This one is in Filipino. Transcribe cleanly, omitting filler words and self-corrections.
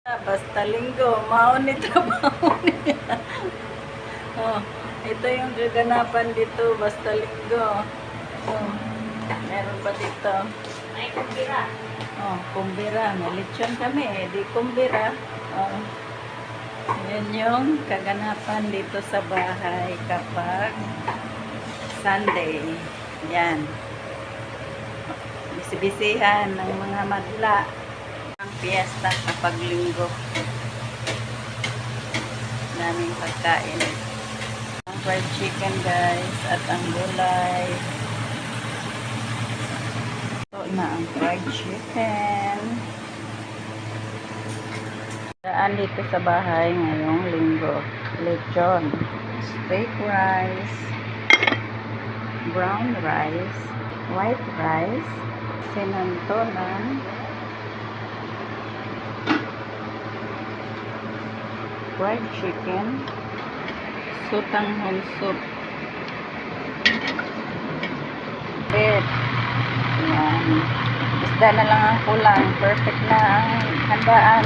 Basta linggo, mauni trabaho niya. Oh, ito yung kaganapan dito, basta linggo. Oh, meron pa dito. May kumbira. Oh, kumbira. May lechon kami eh, di kumbira. Oh, yan yung kaganapan dito sa bahay kapag Sunday. Yan. Bisibisihan ng mga madla. Ang piyesta kapag linggo. Daming pagkain. Ang fried chicken guys at ang gulay. Ito na ang fried chicken. Daan dito sa bahay ngayong linggo. Lechon, steak rice, brown rice, white rice, sinantonan, fried chicken, sutanghon soup, bread. Yan. Isda na lang ang kulang. Perfect na ang handaan.